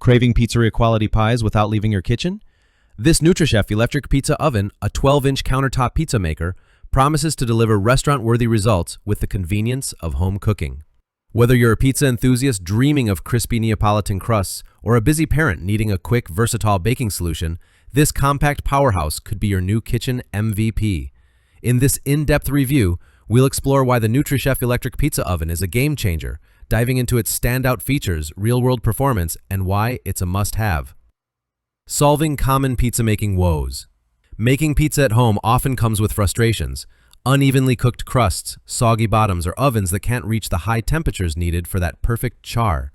Craving pizzeria-quality pies without leaving your kitchen? This NutriChef Electric Pizza Oven, a 12-inch countertop pizza maker, promises to deliver restaurant-worthy results with the convenience of home cooking. Whether you're a pizza enthusiast dreaming of crispy Neapolitan crusts or a busy parent needing a quick, versatile baking solution, this compact powerhouse could be your new kitchen MVP. In this in-depth review, we'll explore why the NutriChef Electric Pizza Oven is a game-changer, diving into its standout features, real-world performance, and why it's a must-have. Solving common pizza-making woes. Making pizza at home often comes with frustrations. Unevenly cooked crusts, soggy bottoms, or ovens that can't reach the high temperatures needed for that perfect char.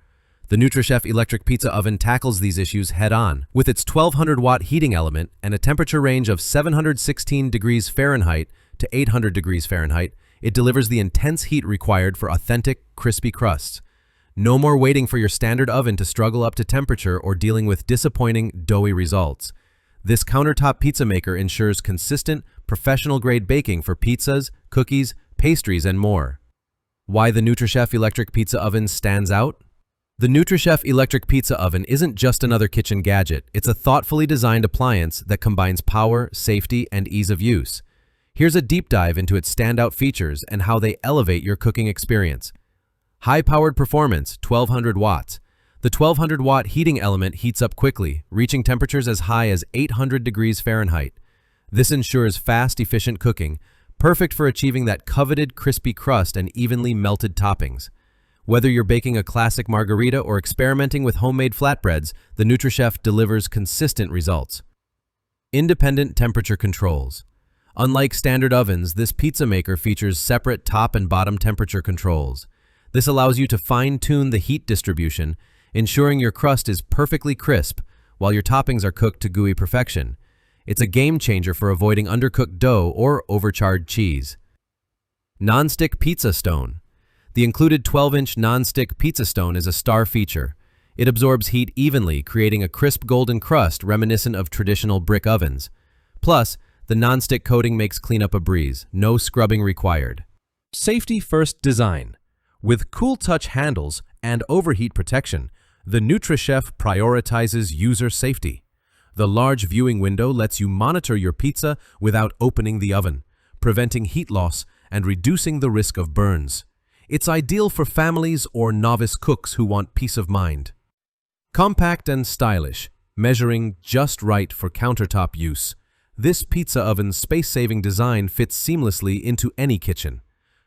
The NutriChef Electric Pizza Oven tackles these issues head-on. With its 1200-watt heating element and a temperature range of 716 degrees Fahrenheit to 800 degrees Fahrenheit, it delivers the intense heat required for authentic, crispy crusts. No more waiting for your standard oven to struggle up to temperature or dealing with disappointing, doughy results. This countertop pizza maker ensures consistent, professional-grade baking for pizzas, cookies, pastries, and more. Why the NutriChef Electric Pizza Oven stands out? The NutriChef Electric Pizza Oven isn't just another kitchen gadget. It's a thoughtfully designed appliance that combines power, safety, and ease of use. Here's a deep dive into its standout features and how they elevate your cooking experience. High-powered performance, 1200 watts. The 1200-watt heating element heats up quickly, reaching temperatures as high as 800 degrees Fahrenheit. This ensures fast, efficient cooking, perfect for achieving that coveted crispy crust and evenly melted toppings. Whether you're baking a classic margarita or experimenting with homemade flatbreads, the NutriChef delivers consistent results. Independent temperature controls. Unlike standard ovens, this pizza maker features separate top and bottom temperature controls. This allows you to fine-tune the heat distribution, ensuring your crust is perfectly crisp while your toppings are cooked to gooey perfection. It's a game-changer for avoiding undercooked dough or overcharred cheese. Non-stick pizza stone. The included 12-inch non-stick pizza stone is a star feature. It absorbs heat evenly, creating a crisp golden crust reminiscent of traditional brick ovens. Plus, the non-stick coating makes cleanup a breeze, no scrubbing required. Safety-first design. With cool touch handles and overheat protection, the NutriChef prioritizes user safety. The large viewing window lets you monitor your pizza without opening the oven, preventing heat loss and reducing the risk of burns. It's ideal for families or novice cooks who want peace of mind. Compact and stylish, measuring just right for countertop use. This pizza oven's space-saving design fits seamlessly into any kitchen.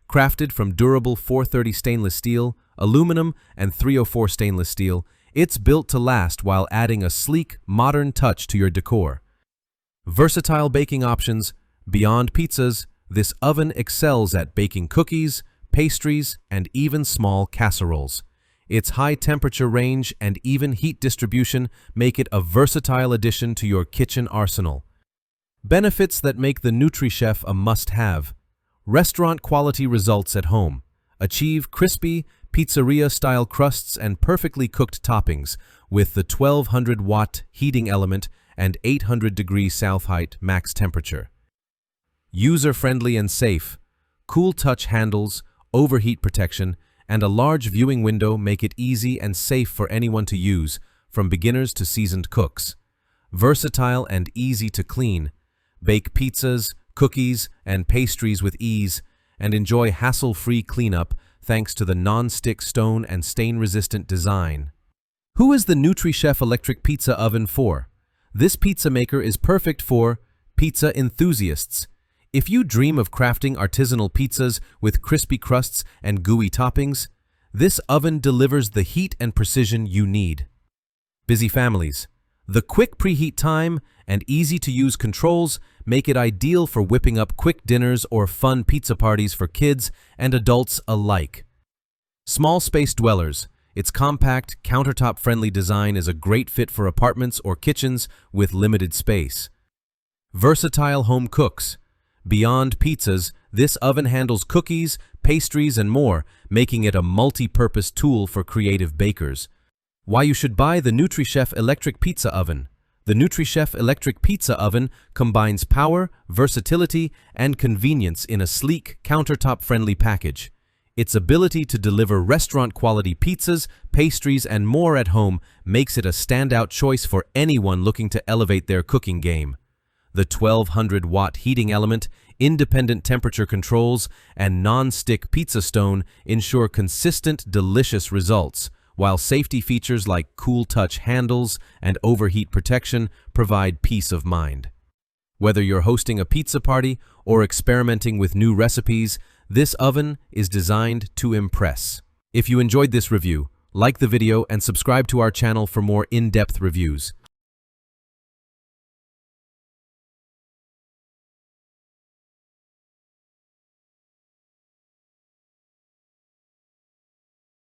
Crafted from durable 430 stainless steel, aluminum, and 304 stainless steel, it's built to last while adding a sleek, modern touch to your decor. Versatile baking options. Beyond pizzas, this oven excels at baking cookies, pastries, and even small casseroles. Its high temperature range and even heat distribution make it a versatile addition to your kitchen arsenal. Benefits that make the NutriChef a must-have. Restaurant-quality results at home. Achieve crispy, pizzeria-style crusts and perfectly cooked toppings with the 1200-watt heating element and 800-degree Fahrenheit max temperature. User-friendly and safe. Cool touch handles, overheat protection, and a large viewing window make it easy and safe for anyone to use, from beginners to seasoned cooks. Versatile and easy to clean. Bake pizzas, cookies, and pastries with ease, and enjoy hassle-free cleanup thanks to the non-stick stone and stain-resistant design. Who is the NutriChef Electric Pizza Oven for? This pizza maker is perfect for pizza enthusiasts. If you dream of crafting artisanal pizzas with crispy crusts and gooey toppings, this oven delivers the heat and precision you need. Busy families. The quick preheat time and easy-to-use controls make it ideal for whipping up quick dinners or fun pizza parties for kids and adults alike. Small space dwellers. Its compact, countertop-friendly design is a great fit for apartments or kitchens with limited space. Versatile home cooks. Beyond pizzas, this oven handles cookies, pastries, and more, making it a multi-purpose tool for creative bakers. Why you should buy the NutriChef Electric Pizza Oven. The NutriChef Electric Pizza Oven combines power, versatility, and convenience in a sleek, countertop-friendly package. Its ability to deliver restaurant-quality pizzas, pastries, and more at home makes it a standout choice for anyone looking to elevate their cooking game. The 1200-watt heating element, independent temperature controls, and non-stick pizza stone ensure consistent, delicious results, while safety features like cool touch handles and overheat protection provide peace of mind. Whether you're hosting a pizza party or experimenting with new recipes, this oven is designed to impress. If you enjoyed this review, like the video and subscribe to our channel for more in-depth reviews.